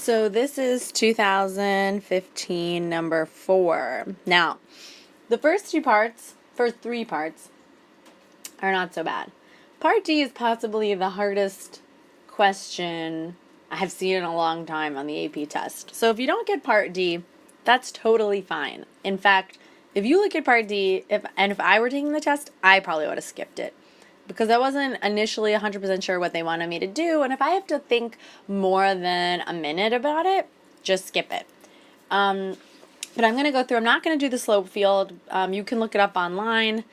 So this is 2015 number 4. Now, the first three parts are not so bad. Part D is possibly the hardest question I have seen in a long time on the AP test. So if you don't get Part D, that's totally fine. In fact, if you look at Part D, if I were taking the test, I probably would have skipped it, because I wasn't initially 100% sure what they wanted me to do, and if I have to think more than a minute about it, just skip it. But I'm going to go through. I'm not going to do the slope field. You can look it up online.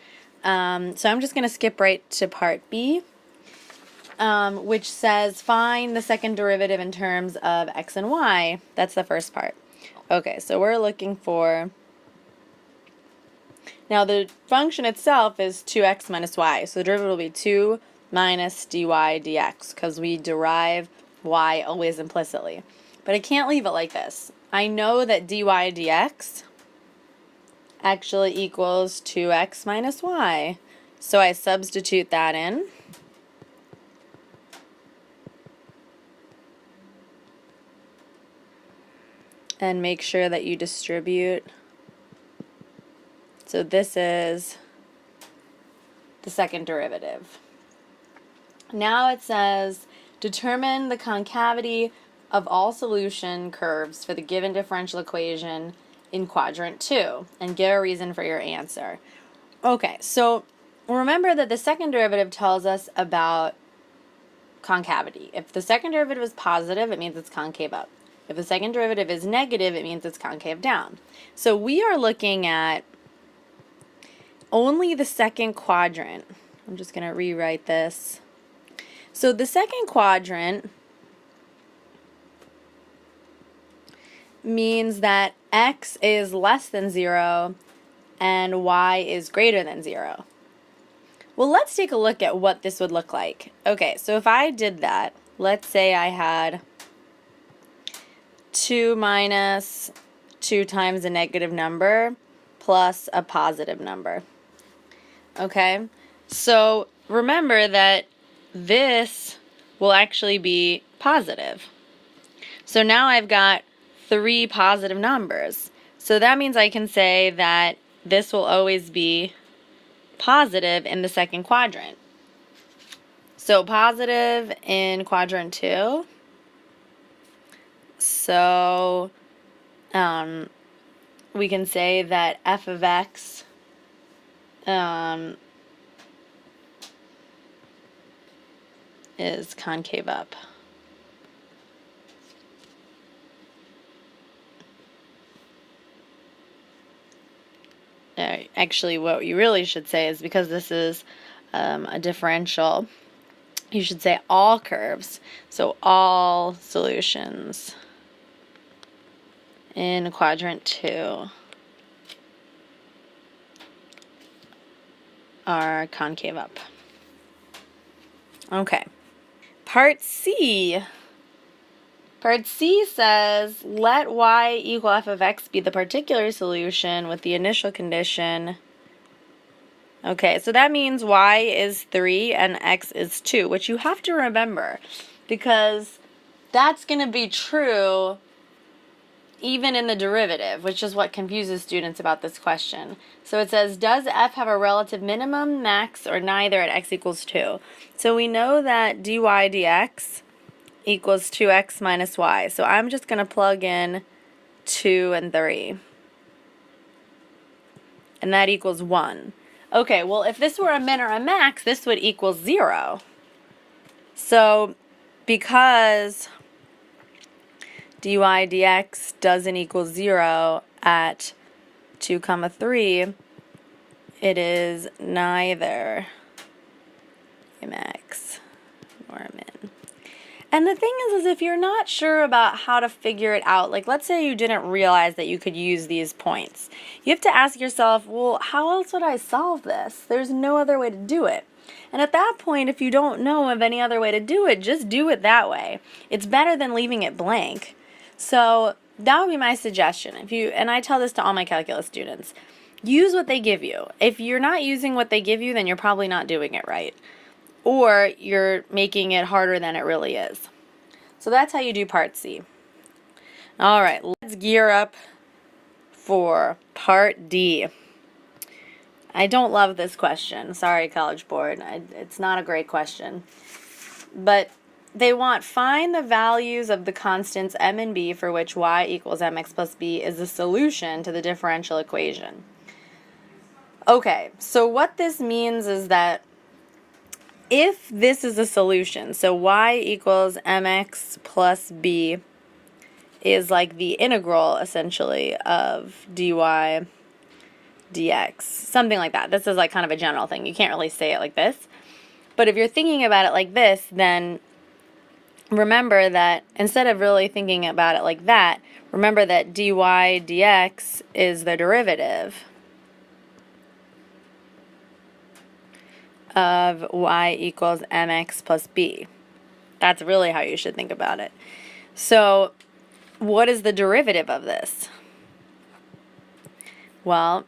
So I'm just going to skip right to Part B, which says find the second derivative in terms of x and y. That's the first part. Okay, so we're looking for... Now, the function itself is 2x minus y, so the derivative will be 2 minus dy dx, because we derive y always implicitly. But I can't leave it like this. I know that dy dx actually equals 2x minus y, so I substitute that in. And make sure that you distribute. So this is the second derivative. Now it says determine the concavity of all solution curves for the given differential equation in quadrant 2 and give a reason for your answer. Okay, so remember that the second derivative tells us about concavity. If the second derivative is positive, it means it's concave up. If the second derivative is negative, it means it's concave down. So we are looking at only the second quadrant. I'm just going to rewrite this. So the second quadrant means that x is less than 0 and y is greater than 0. Well, let's take a look at what this would look like. Okay, so if I did that, let's say I had 2 minus 2 times a negative number plus a positive number. Okay, so remember that this will actually be positive. So now I've got 3 positive numbers. So that means I can say that this will always be positive in the second quadrant. So positive in quadrant 2. So we can say that f of x is concave up. Actually, what you really should say is, because this is a differential, you should say all curves. So all solutions in quadrant 2 are concave up. Okay. Part C. Part C says let y equal f of x be the particular solution with the initial condition. Okay, so that means y is 3 and x is 2, which you have to remember, because that's going to be true even in the derivative, which is what confuses students about this question. So it says, does f have a relative minimum, max, or neither at x equals 2? So we know that dy dx equals 2x minus y. So I'm just going to plug in 2 and 3. And that equals 1. Okay, well, if this were a min or a max, this would equal 0. So because dy dx doesn't equal 0 at 2, 3, it is neither a max nor a min. And the thing is if you're not sure about how to figure it out, like let's say you didn't realize that you could use these points, you have to ask yourself, well, how else would I solve this? There's no other way to do it. And at that point, if you don't know of any other way to do it, just do it that way. It's better than leaving it blank. So that would be my suggestion. And I tell this to all my calculus students, use what they give you. If you're not using what they give you, then you're probably not doing it right. Or you're making it harder than it really is. So that's how you do Part C. All right, let's gear up for part D. I don't love this question. Sorry, College Board. It's not a great question. But they want find the values of the constants m and b for which y equals mx plus b is the solution to the differential equation. Okay, so what this means is that if this is a solution, so y equals mx plus b is like the integral, essentially, of dy dx, something like that. This is like kind of a general thing. You can't really say it like this. But if you're thinking about it like this, then remember that instead of really thinking about it like that, remember that dy dx is the derivative of y equals mx plus b. That's really how you should think about it. So what is the derivative of this? Well,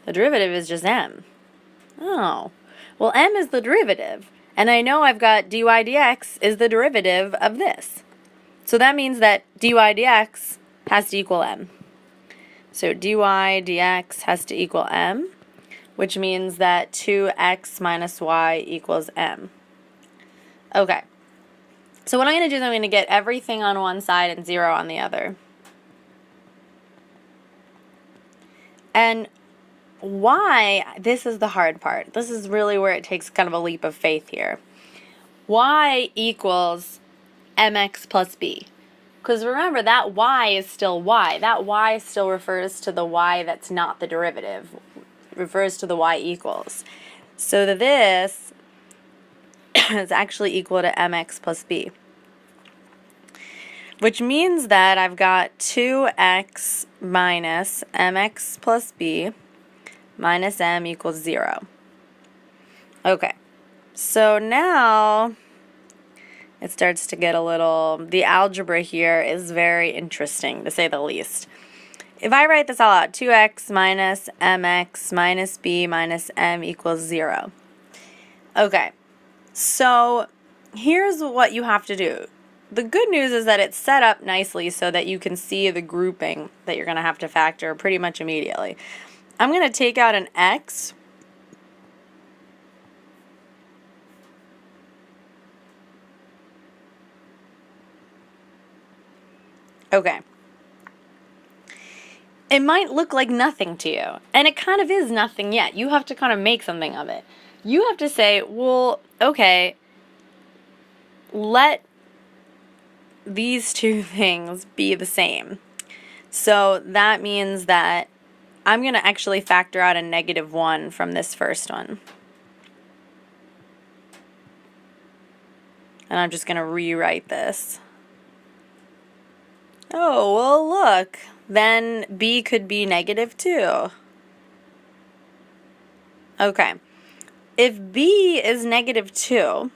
the derivative is just m. Oh, well, m is the derivative. And I know I've got dy dx is the derivative of this. So that means that dy dx has to equal m. So dy dx has to equal m, which means that 2x minus y equals m. Okay. So what I'm going to do is I'm going to get everything on one side and 0 on the other. And y, this is the hard part. This is really where it takes kind of a leap of faith here. Y equals mx plus b. Because remember, that y is still y. That y still refers to the y that's not the derivative. Refers to the y equals. So this is actually equal to mx plus b. Which means that I've got 2x minus mx plus b minus m equals 0. Okay, so now it starts to get a little, the algebra here is very interesting, to say the least. If I write this all out, 2x minus mx minus b minus m equals 0. Okay, so here's what you have to do. The good news is that it's set up nicely so that you can see the grouping that you're going to have to factor pretty much immediately. I'm going to take out an x. Okay. It might look like nothing to you, and it kind of is nothing yet. You have to kind of make something of it. You have to say, well, okay, let these two things be the same. So that means that I'm going to actually factor out a -1 from this first one. And I'm just going to rewrite this. Oh, well, look. Then b could be -2. Okay. If b is -2,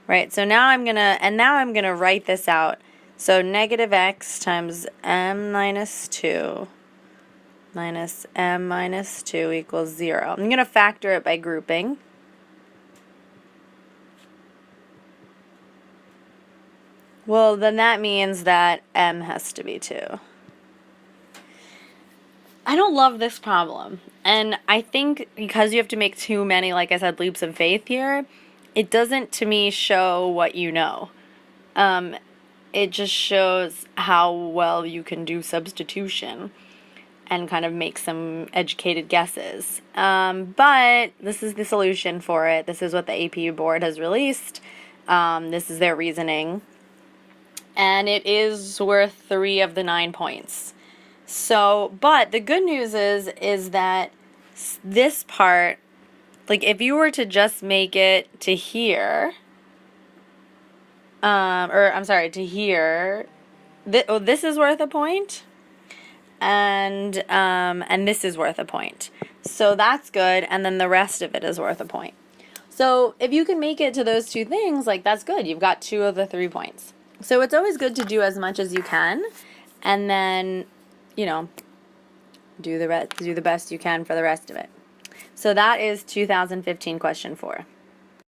right, so now I'm going to write this out. So -x times m minus 2 minus m minus 2 equals 0. I'm going to factor it by grouping. Well, then that means that m has to be 2. I don't love this problem. And I think because you have to make too many, like I said, leaps of faith here, it doesn't, to me, show what you know. It just shows how well you can do substitution and kind of make some educated guesses. But this is the solution for it. This is what the AP board has released. This is their reasoning. And it is worth 3 of the 9 points. So, but the good news is that this part, like if you were to just make it to here, to here, this is worth a point, and this is worth a point. So that's good, and then the rest of it is worth a point. So if you can make it to those two things, like that's good. You've got 2 of the 3 points. So it's always good to do as much as you can, and then, you know, do the best you can for the rest of it. So that is 2015 question 4.